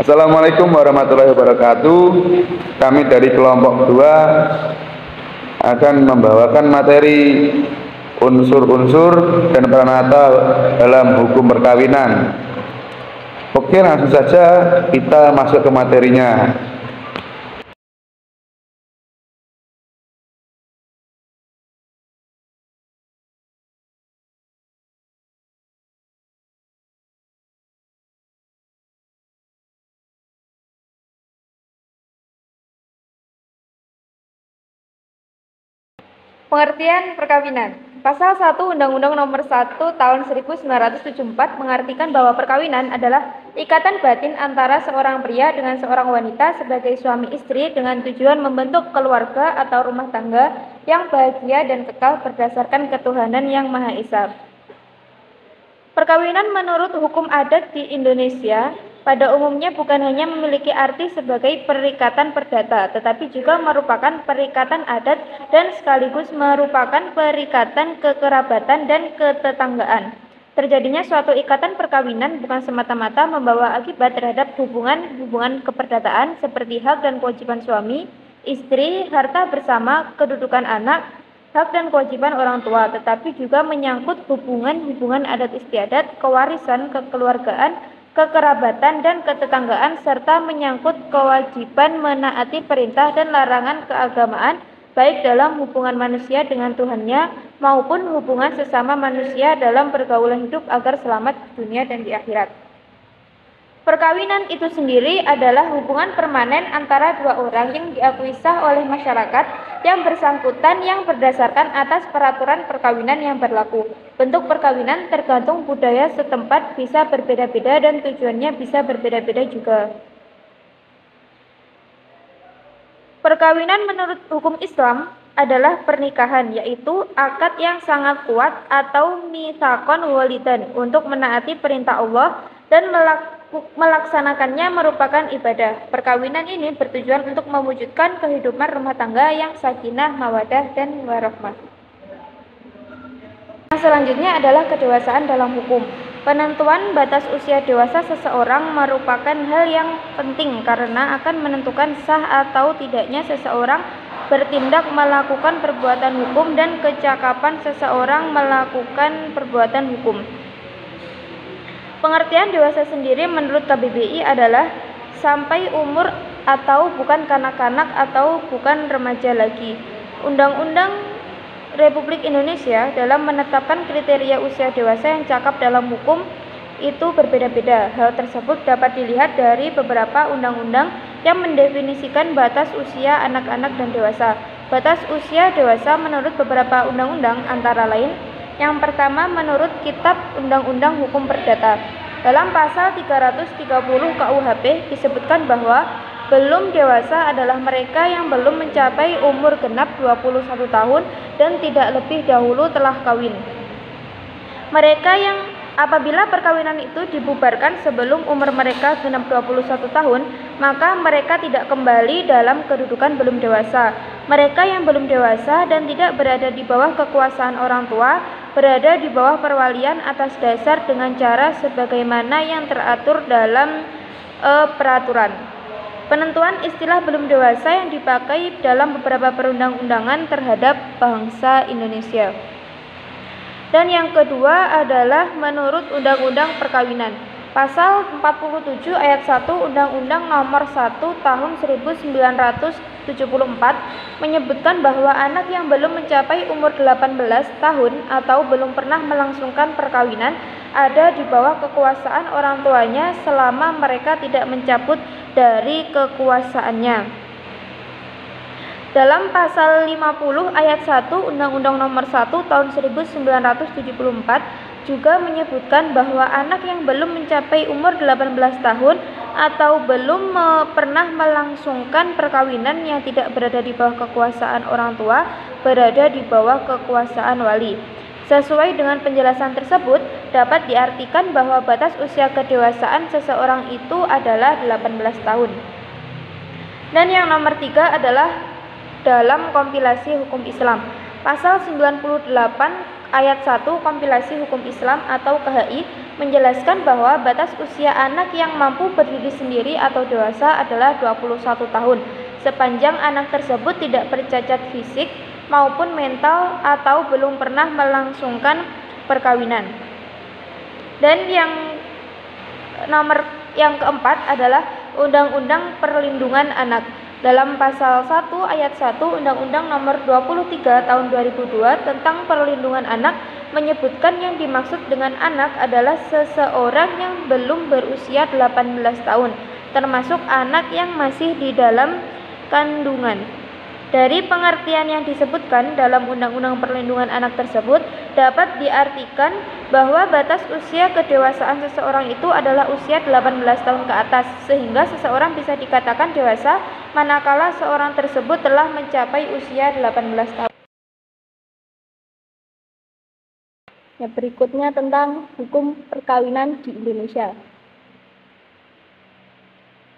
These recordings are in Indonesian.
Assalamualaikum warahmatullahi wabarakatuh. Kami dari kelompok 2 akan membawakan materi unsur-unsur dan peranata dalam hukum perkawinan. Oke, langsung saja kita masuk ke materinya. Pengertian perkawinan. Pasal 1 Undang-Undang Nomor 1 Tahun 1974 mengartikan bahwa perkawinan adalah ikatan batin antara seorang pria dengan seorang wanita sebagai suami istri dengan tujuan membentuk keluarga atau rumah tangga yang bahagia dan kekal berdasarkan ketuhanan yang Maha Esa. Perkawinan menurut hukum adat di Indonesia pada umumnya bukan hanya memiliki arti sebagai perikatan perdata, tetapi juga merupakan perikatan adat dan sekaligus merupakan perikatan kekerabatan dan ketetanggaan. Terjadinya suatu ikatan perkawinan bukan semata-mata membawa akibat terhadap hubungan keperdataan seperti hak dan kewajiban suami, istri, harta bersama, kedudukan anak, hak dan kewajiban orang tua, tetapi juga menyangkut hubungan adat istiadat, kewarisan, kekeluargaan, kekerabatan dan ketetanggaan, serta menyangkut kewajiban menaati perintah dan larangan keagamaan baik dalam hubungan manusia dengan Tuhannya maupun hubungan sesama manusia dalam pergaulan hidup agar selamat di dunia dan di akhirat. Perkawinan itu sendiri adalah hubungan permanen antara dua orang yang diakui sah oleh masyarakat yang bersangkutan yang berdasarkan atas peraturan perkawinan yang berlaku. Bentuk perkawinan tergantung budaya setempat bisa berbeda-beda dan tujuannya bisa berbeda-beda juga. Perkawinan menurut hukum Islam adalah pernikahan, yaitu akad yang sangat kuat atau mitsaqon walidan untuk menaati perintah Allah dan melaksanakannya merupakan ibadah. Perkawinan ini bertujuan untuk mewujudkan kehidupan rumah tangga yang sakinah, mawadah, dan warahmah. Yang selanjutnya adalah kedewasaan dalam hukum. Penentuan batas usia dewasa seseorang merupakan hal yang penting karena akan menentukan sah atau tidaknya seseorang bertindak melakukan perbuatan hukum dan kecakapan seseorang melakukan perbuatan hukum. Pengertian dewasa sendiri menurut KBBI adalah sampai umur atau bukan kanak-kanak atau bukan remaja lagi. Undang-Undang Republik Indonesia dalam menetapkan kriteria usia dewasa yang cakap dalam hukum itu berbeda-beda. Hal tersebut dapat dilihat dari beberapa undang-undang yang mendefinisikan batas usia anak-anak dan dewasa. Batas usia dewasa menurut beberapa undang-undang antara lain: yang pertama, menurut Kitab Undang-Undang Hukum Perdata, dalam pasal 330 KUHP disebutkan bahwa belum dewasa adalah mereka yang belum mencapai umur genap 21 tahun dan tidak lebih dahulu telah kawin. Mereka yang apabila perkawinan itu dibubarkan sebelum umur mereka genap 21 tahun, maka mereka tidak kembali dalam kedudukan belum dewasa. Mereka yang belum dewasa dan tidak berada di bawah kekuasaan orang tua berada di bawah perwalian atas dasar dengan cara sebagaimana yang teratur dalam peraturan. Penentuan istilah belum dewasa yang dipakai dalam beberapa perundang-undangan terhadap bangsa Indonesia. Dan yang kedua adalah menurut Undang-Undang Perkawinan. Pasal 47 ayat 1 Undang-Undang Nomor 1 Tahun 1974 menyebutkan bahwa anak yang belum mencapai umur 18 tahun atau belum pernah melangsungkan perkawinan ada di bawah kekuasaan orang tuanya selama mereka tidak mencabut dari kekuasaannya. Dalam pasal 50 ayat 1 Undang-Undang Nomor 1 Tahun 1974 juga menyebutkan bahwa anak yang belum mencapai umur 18 tahun atau belum pernah melangsungkan perkawinan yang tidak berada di bawah kekuasaan orang tua berada di bawah kekuasaan wali. Sesuai dengan penjelasan tersebut, dapat diartikan bahwa batas usia kedewasaan seseorang itu adalah 18 tahun. Dan yang nomor 3 adalah dalam kompilasi hukum Islam. Pasal 98 ayat 1 kompilasi hukum Islam atau KHI menjelaskan bahwa batas usia anak yang mampu berdiri sendiri atau dewasa adalah 21 tahun, sepanjang anak tersebut tidak bercacat fisik maupun mental atau belum pernah melangsungkan perkawinan. Dan yang keempat adalah Undang-Undang Perlindungan Anak. Dalam pasal 1 ayat 1 Undang-Undang Nomor 23 Tahun 2002 tentang Perlindungan Anak menyebutkan yang dimaksud dengan anak adalah seseorang yang belum berusia 18 tahun, termasuk anak yang masih di dalam kandungan. Dari pengertian yang disebutkan dalam Undang-Undang Perlindungan Anak tersebut, dapat diartikan bahwa batas usia kedewasaan seseorang itu adalah usia 18 tahun ke atas, sehingga seseorang bisa dikatakan dewasa manakala seorang tersebut telah mencapai usia 18 tahun. Berikutnya tentang hukum perkawinan di Indonesia.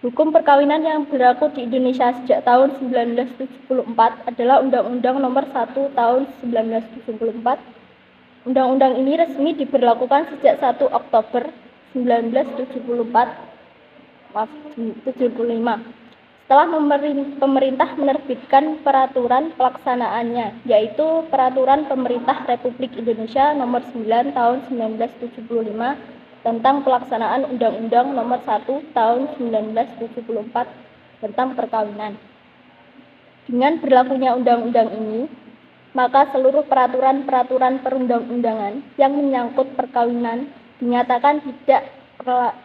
Hukum perkawinan yang berlaku di Indonesia sejak tahun 1974 adalah Undang-Undang Nomor 1 Tahun 1974. Undang-undang ini resmi diberlakukan sejak 1 Oktober 1975. Setelah pemerintah menerbitkan peraturan pelaksanaannya, yaitu Peraturan Pemerintah Republik Indonesia Nomor 9 Tahun 1975 tentang pelaksanaan Undang-Undang Nomor 1 Tahun 1974 tentang perkawinan. Dengan berlakunya undang-undang ini, maka seluruh peraturan-peraturan perundang-undangan yang menyangkut perkawinan dinyatakan tidak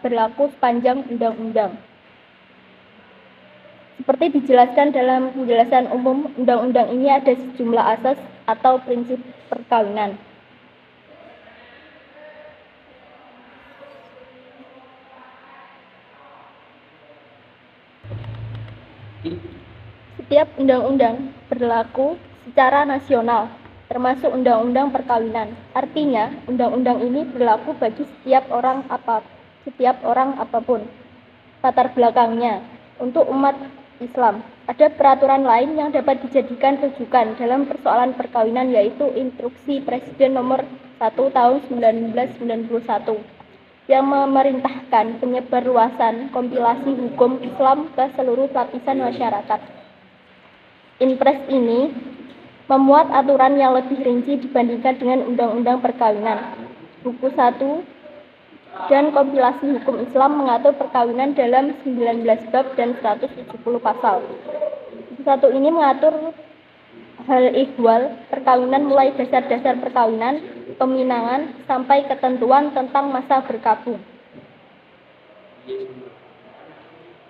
berlaku sepanjang undang-undang. Seperti dijelaskan dalam penjelasan umum, undang-undang ini ada sejumlah asas atau prinsip perkawinan. Setiap undang-undang berlaku secara nasional, termasuk undang-undang perkawinan. Artinya, undang-undang ini berlaku bagi setiap orang apapun latar belakangnya. Untuk umat Islam, ada peraturan lain yang dapat dijadikan rujukan dalam persoalan perkawinan, yaitu Instruksi Presiden Nomor 1 Tahun 1991 yang memerintahkan penyebarluasan kompilasi hukum Islam ke seluruh lapisan masyarakat. Inpres ini memuat aturan yang lebih rinci dibandingkan dengan Undang-Undang Perkawinan. Buku 1 dan kompilasi hukum Islam mengatur perkawinan dalam 19 bab dan 170 pasal. Buku 1 ini mengatur hal ihwal perkawinan mulai dasar-dasar perkawinan, peminangan, sampai ketentuan tentang masa berkabung.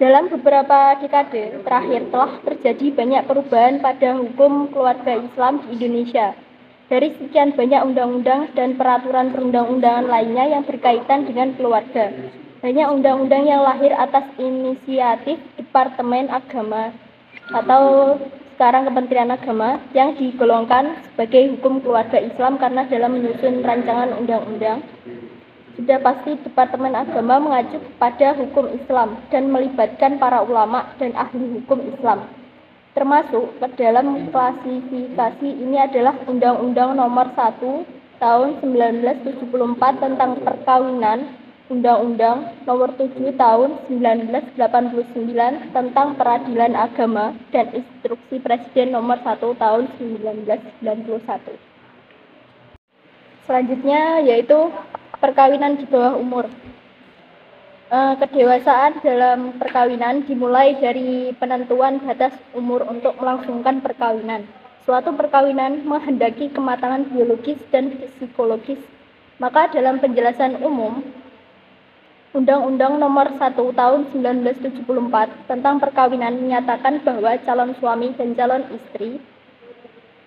Dalam beberapa dekade terakhir telah terjadi banyak perubahan pada hukum keluarga Islam di Indonesia. Dari sekian banyak undang-undang dan peraturan perundang-undangan lainnya yang berkaitan dengan keluarga, banyak undang-undang yang lahir atas inisiatif Departemen Agama atau sekarang Kementerian Agama yang digolongkan sebagai hukum keluarga Islam karena dalam menyusun rancangan undang-undang sudah pasti Departemen Agama mengacu kepada hukum Islam dan melibatkan para ulama dan ahli hukum Islam. Termasuk ke dalam klasifikasi ini adalah Undang-Undang Nomor 1 Tahun 1974 tentang perkawinan, Undang-Undang Nomor 7 Tahun 1989 tentang peradilan agama, dan Instruksi Presiden Nomor 1 Tahun 1991. Selanjutnya yaitu perkawinan di bawah umur. Kedewasaan dalam perkawinan dimulai dari penentuan batas umur untuk melangsungkan perkawinan. Suatu perkawinan menghendaki kematangan biologis dan psikologis. Maka dalam penjelasan umum, Undang-Undang Nomor 1 Tahun 1974 tentang perkawinan menyatakan bahwa calon suami dan calon istri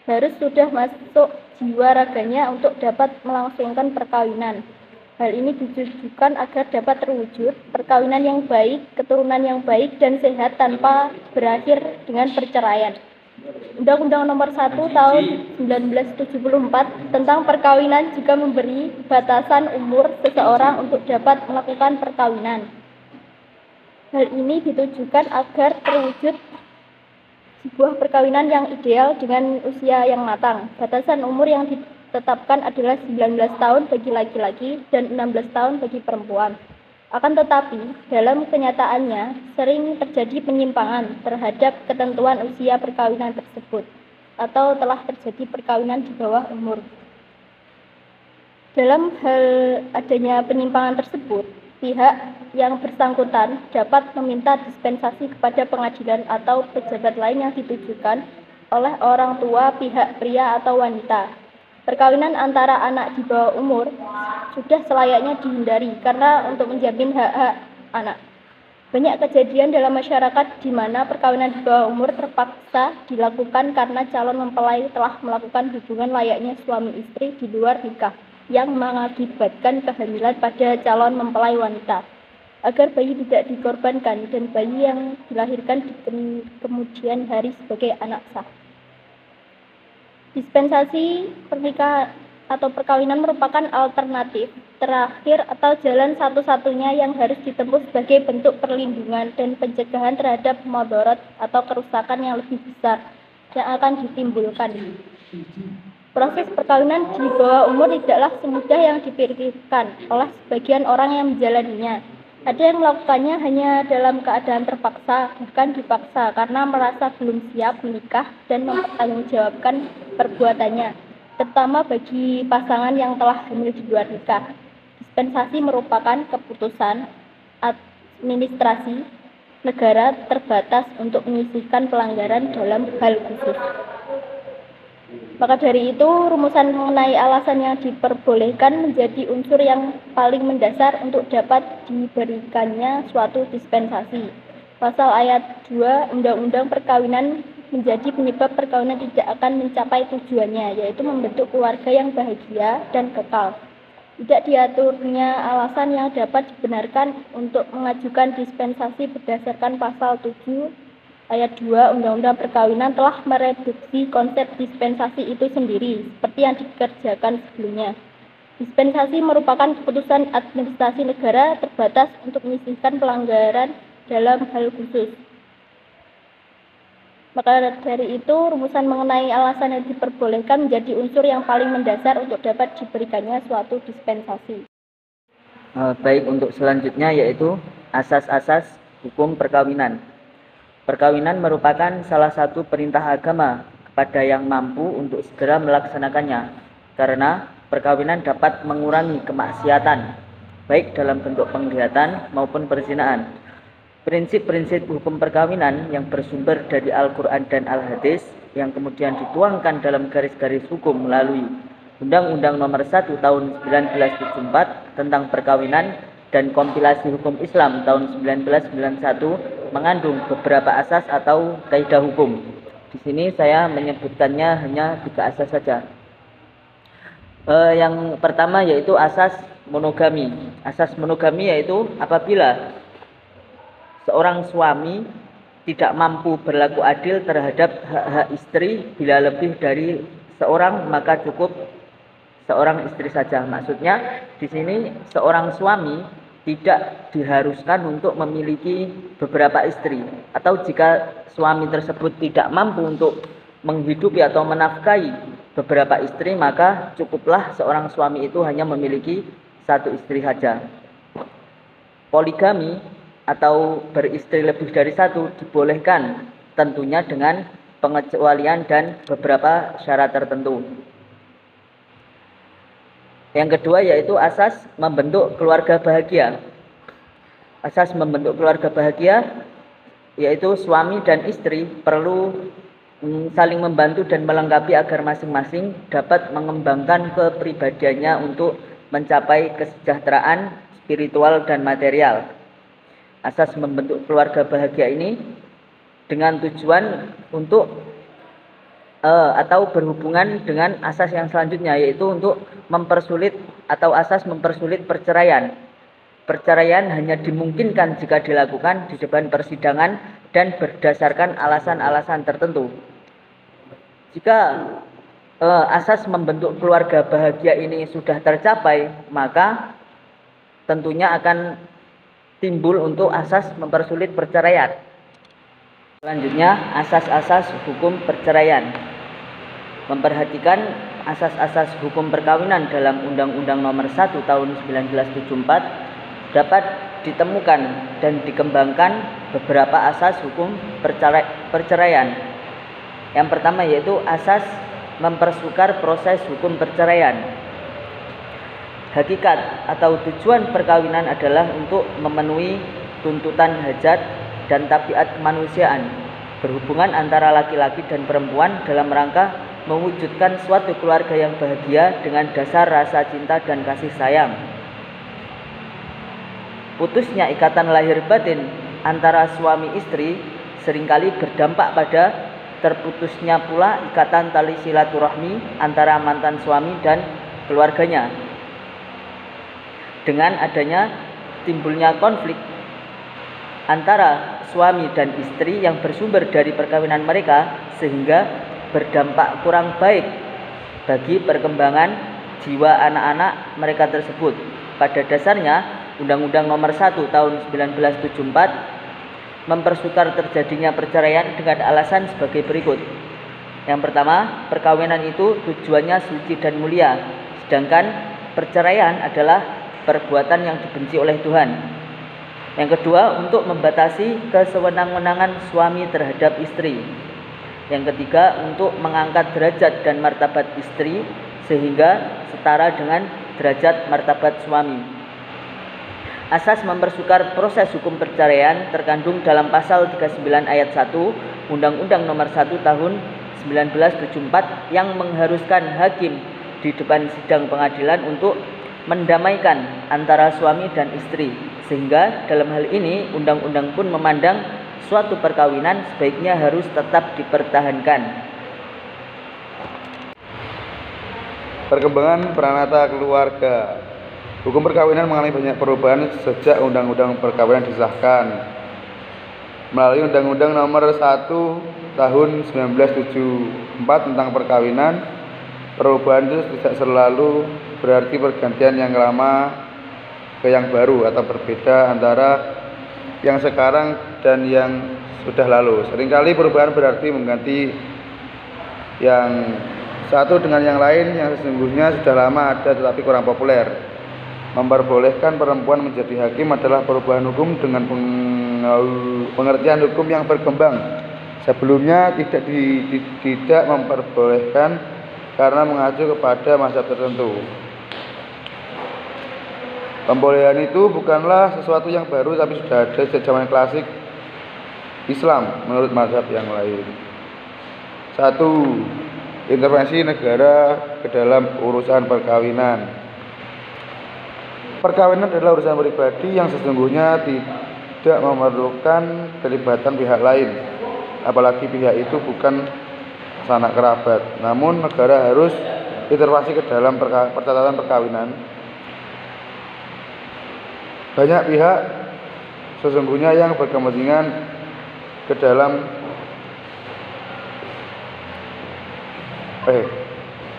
harus sudah masuk jiwa raganya untuk dapat melangsungkan perkawinan. Hal ini ditujukan agar dapat terwujud perkawinan yang baik, keturunan yang baik dan sehat tanpa berakhir dengan perceraian. Undang-Undang Nomor 1 Tahun 1974 tentang perkawinan juga memberi batasan umur seseorang untuk dapat melakukan perkawinan. Hal ini ditujukan agar terwujud sebuah perkawinan yang ideal dengan usia yang matang. Batasan umur yang ditetapkan adalah 19 tahun bagi laki-laki dan 16 tahun bagi perempuan. Akan tetapi, dalam kenyataannya sering terjadi penyimpangan terhadap ketentuan usia perkawinan tersebut, atau telah terjadi perkawinan di bawah umur. Dalam hal adanya penyimpangan tersebut, pihak yang bersangkutan dapat meminta dispensasi kepada pengadilan atau pejabat lain yang ditujukan oleh orang tua pihak pria atau wanita. Perkawinan antara anak di bawah umur sudah selayaknya dihindari karena untuk menjamin hak-hak anak. Banyak kejadian dalam masyarakat di mana perkawinan di bawah umur terpaksa dilakukan karena calon mempelai telah melakukan hubungan layaknya suami istri di luar nikah yang mengakibatkan kehamilan pada calon mempelai wanita. Agar bayi tidak dikorbankan dan bayi yang dilahirkan di kemudian hari sebagai anak sah. Dispensasi pernikahan atau perkawinan merupakan alternatif terakhir atau jalan satu-satunya yang harus ditempuh sebagai bentuk perlindungan dan pencegahan terhadap mudarat atau kerusakan yang lebih besar yang akan ditimbulkan. Proses perkawinan di bawah umur tidaklah semudah yang dipikirkan oleh sebagian orang yang menjalaninya. Ada yang melakukannya hanya dalam keadaan terpaksa, bahkan dipaksa karena merasa belum siap menikah dan mempertanggungjawabkan perbuatannya, terutama bagi pasangan yang telah hamil di luar nikah. Dispensasi merupakan keputusan administrasi negara terbatas untuk menyisihkan pelanggaran dalam hal khusus. Maka dari itu, rumusan mengenai alasan yang diperbolehkan menjadi unsur yang paling mendasar untuk dapat diberikannya suatu dispensasi. Pasal ayat 2 Undang-Undang Perkawinan menjadi penyebab perkawinan tidak akan mencapai tujuannya, yaitu membentuk keluarga yang bahagia dan kekal. Tidak diaturnya alasan yang dapat dibenarkan untuk mengajukan dispensasi berdasarkan pasal 7 Ayat 2 Undang-Undang Perkawinan telah mereduksi konsep dispensasi itu sendiri, seperti yang dikerjakan sebelumnya. Dispensasi merupakan keputusan administrasi negara terbatas untuk menyisihkan pelanggaran dalam hal khusus. Maka dari itu, rumusan mengenai alasan yang diperbolehkan menjadi unsur yang paling mendasar untuk dapat diberikannya suatu dispensasi. Baik, untuk selanjutnya yaitu asas-asas hukum perkawinan. Perkawinan merupakan salah satu perintah agama kepada yang mampu untuk segera melaksanakannya, karena perkawinan dapat mengurangi kemaksiatan, baik dalam bentuk penglihatan maupun perzinahan. Prinsip-prinsip hukum perkawinan yang bersumber dari Al-Quran dan Al-Hadis yang kemudian dituangkan dalam garis-garis hukum melalui Undang-Undang Nomor 1 Tahun 1974 tentang perkawinan dan kompilasi hukum Islam tahun 1991 mengandung beberapa asas atau kaidah hukum. Di sini saya menyebutkannya hanya 3 asas saja. Yang pertama yaitu asas monogami. Asas monogami yaitu apabila seorang suami tidak mampu berlaku adil terhadap hak-hak istri bila lebih dari seorang, maka cukup seorang istri saja. Maksudnya di sini seorang suami tidak diharuskan untuk memiliki beberapa istri, atau jika suami tersebut tidak mampu untuk menghidupi atau menafkahi beberapa istri, maka cukuplah seorang suami itu hanya memiliki 1 istri saja. Poligami atau beristri lebih dari 1 dibolehkan, tentunya dengan pengecualian dan beberapa syarat tertentu. Yang kedua yaitu asas membentuk keluarga bahagia. Asas membentuk keluarga bahagia yaitu suami dan istri perlu saling membantu dan melengkapi agar masing-masing dapat mengembangkan kepribadiannya untuk mencapai kesejahteraan spiritual dan material. Asas membentuk keluarga bahagia ini dengan tujuan untuk atau berhubungan dengan asas yang selanjutnya, yaitu untuk mempersulit atau asas mempersulit perceraian. Perceraian hanya dimungkinkan jika dilakukan di depan persidangan dan berdasarkan alasan-alasan tertentu. Jika asas membentuk keluarga bahagia ini sudah tercapai, maka tentunya akan timbul untuk asas mempersulit perceraian. Selanjutnya, asas-asas hukum perceraian. Memperhatikan asas-asas hukum perkawinan dalam Undang-Undang Nomor 1 Tahun 1974 dapat ditemukan dan dikembangkan beberapa asas hukum perceraian. Yang pertama yaitu asas mempersukar proses hukum perceraian. Hakikat atau tujuan perkawinan adalah untuk memenuhi tuntutan hajat dan tabiat kemanusiaan, berhubungan antara laki-laki dan perempuan dalam rangka mewujudkan suatu keluarga yang bahagia dengan dasar rasa cinta dan kasih sayang. Putusnya ikatan lahir batin antara suami istri seringkali berdampak pada terputusnya pula ikatan tali silaturahmi antara mantan suami dan keluarganya. Dengan adanya timbulnya konflik antara suami dan istri yang bersumber dari perkawinan mereka, sehingga berdampak kurang baik bagi perkembangan jiwa anak-anak mereka tersebut. Pada dasarnya, Undang-Undang Nomor 1 Tahun 1974 mempersukar terjadinya perceraian dengan alasan sebagai berikut. Yang pertama, perkawinan itu tujuannya suci dan mulia, sedangkan perceraian adalah perbuatan yang dibenci oleh Tuhan. Yang kedua, untuk membatasi kesewenang-wenangan suami terhadap istri. Yang ketiga, untuk mengangkat derajat dan martabat istri sehingga setara dengan derajat martabat suami. Asas mempersukar proses hukum perceraian terkandung dalam pasal 39 ayat 1 Undang-Undang Nomor 1 Tahun 1974 yang mengharuskan hakim di depan sidang pengadilan untuk mendamaikan antara suami dan istri, sehingga dalam hal ini undang-undang pun memandang suatu perkawinan sebaiknya harus tetap dipertahankan. Perkembangan peranata keluarga. Hukum perkawinan mengalami banyak perubahan sejak Undang-Undang Perkawinan disahkan. Melalui Undang-Undang Nomor 1 Tahun 1974 tentang perkawinan, perubahan itu tidak selalu berarti pergantian yang lama ke yang baru atau berbeda antara yang sekarang dan yang sudah lalu. Seringkali perubahan berarti mengganti yang satu dengan yang lain yang sesungguhnya sudah lama ada tetapi kurang populer. Memperbolehkan perempuan menjadi hakim adalah perubahan hukum dengan pengertian hukum yang berkembang. Sebelumnya tidak memperbolehkan karena mengacu kepada mazhab tertentu. Pembolehan itu bukanlah sesuatu yang baru tapi sudah ada sejak zaman klasik Islam menurut mazhab yang lain. 1. Intervensi negara ke dalam urusan perkawinan. Perkawinan adalah urusan pribadi yang sesungguhnya tidak memerlukan keterlibatan pihak lain, apalagi pihak itu bukan sanak kerabat. Namun negara harus intervensi ke dalam percatatan perkawinan. Banyak pihak sesungguhnya yang berkepentingan ke dalam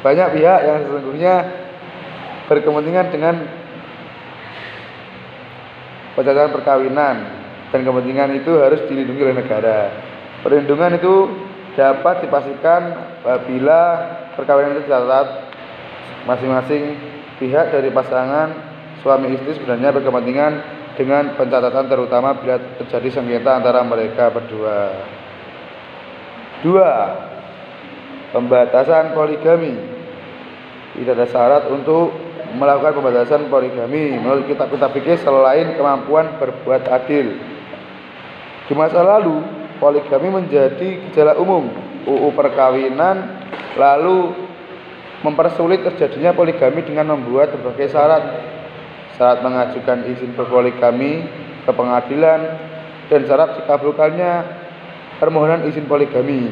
banyak pihak yang sesungguhnya berkepentingan dengan percatatan perkawinan dan kepentingan itu harus dilindungi oleh negara. Perlindungan itu dapat dipastikan apabila perkawinan itu tercatat masing-masing pihak dari pasangan suami istri sebenarnya berkepentingan dengan pencatatan terutama bila terjadi sengketa antara mereka berdua. 2. Pembatasan poligami. Tidak ada syarat untuk melakukan pembatasan poligami menurut kitab-kitab fikih selain kemampuan berbuat adil. Di masa lalu, poligami menjadi gejala umum. UU Perkawinan lalu mempersulit terjadinya poligami dengan membuat berbagai syarat mengajukan izin berpoligami ke pengadilan dan syarat dikabulkannya permohonan izin poligami.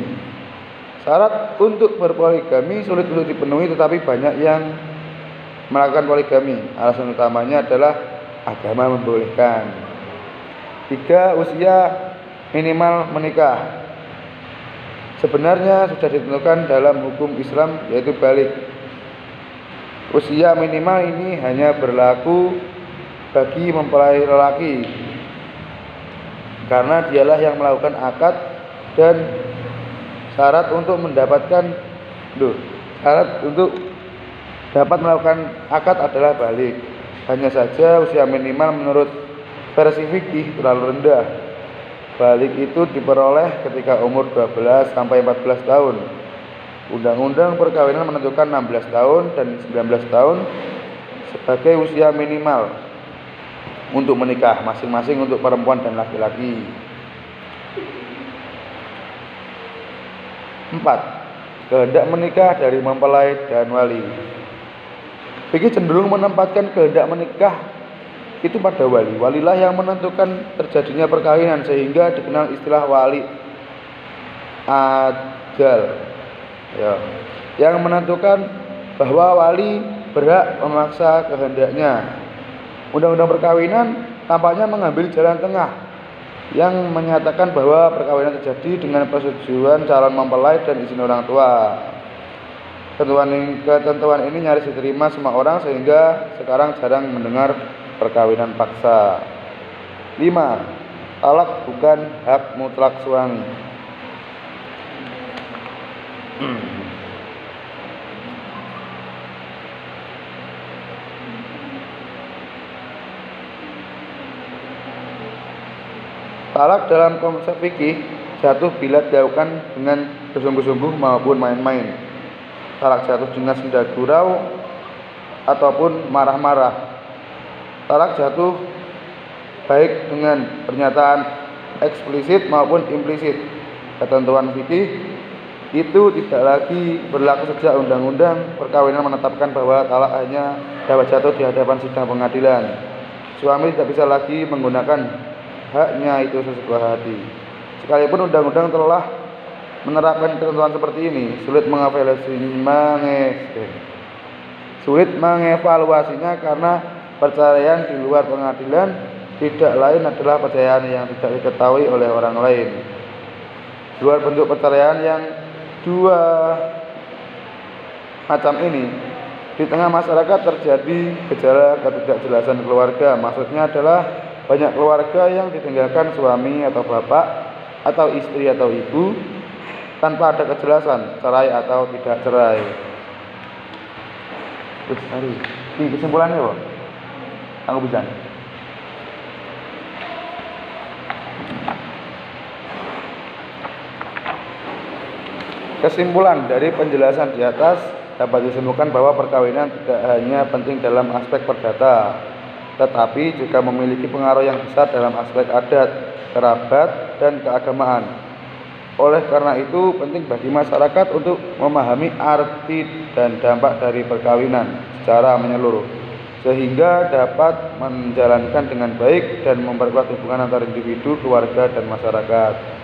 Syarat untuk berpoligami sulit untuk dipenuhi tetapi banyak yang melakukan poligami. Alasan utamanya adalah agama membolehkan. 3. Usia minimal menikah. Sebenarnya sudah ditentukan dalam hukum Islam yaitu baligh. Usia minimal ini hanya berlaku bagi mempelai lelaki karena dialah yang melakukan akad dan syarat untuk mendapatkan Syarat untuk dapat melakukan akad adalah balik. Hanya saja usia minimal menurut versi fikih terlalu rendah. Balik itu diperoleh ketika umur 12 sampai 14 tahun. Undang-undang perkawinan menentukan 16 tahun dan 19 tahun sebagai usia minimal untuk menikah, masing-masing untuk perempuan dan laki-laki. 4. Kehendak menikah dari mempelai dan wali. Fikih cenderung menempatkan kehendak menikah itu pada wali. Walilah yang menentukan terjadinya perkawinan, sehingga dikenal istilah wali ajal, ya, yang menentukan bahwa wali berhak memaksa kehendaknya. Undang-undang perkawinan tampaknya mengambil jalan tengah yang menyatakan bahwa perkawinan terjadi dengan persetujuan calon mempelai dan izin orang tua. Ketentuan ini nyaris diterima semua orang, sehingga sekarang jarang mendengar perkawinan paksa. 5. Talak bukan hak mutlak suami. Talak dalam konsep fikih jatuh bila dilakukan dengan bersungguh-sungguh maupun main-main. Talak jatuh dengan senda gurau ataupun marah-marah. Talak jatuh baik dengan pernyataan eksplisit maupun implisit. Ketentuan fikih itu tidak lagi berlaku sejak undang-undang perkawinan menetapkan bahwa talak hanya dapat jatuh di hadapan sidang pengadilan. Suami tidak bisa lagi menggunakan haknya itu sesuka hati. Sekalipun undang-undang telah menerapkan ketentuan seperti ini, sulit mengevaluasinya karena perceraian di luar pengadilan tidak lain adalah perceraian yang tidak diketahui oleh orang lain. Dua bentuk perceraian yang dua macam ini di tengah masyarakat terjadi gejala ketidakjelasan keluarga. Maksudnya adalah banyak keluarga yang ditinggalkan suami atau bapak atau istri atau ibu tanpa ada kejelasan cerai atau tidak cerai. Terus hari ini kesimpulannya, Pak. Aku bisa. Kesimpulan dari penjelasan di atas dapat disimpulkan bahwa perkawinan tidak hanya penting dalam aspek perdata, tetapi juga memiliki pengaruh yang besar dalam aspek adat, kerabat, dan keagamaan. Oleh karena itu, penting bagi masyarakat untuk memahami arti dan dampak dari perkawinan secara menyeluruh, sehingga dapat menjalankan dengan baik dan memperkuat hubungan antar individu, keluarga, dan masyarakat.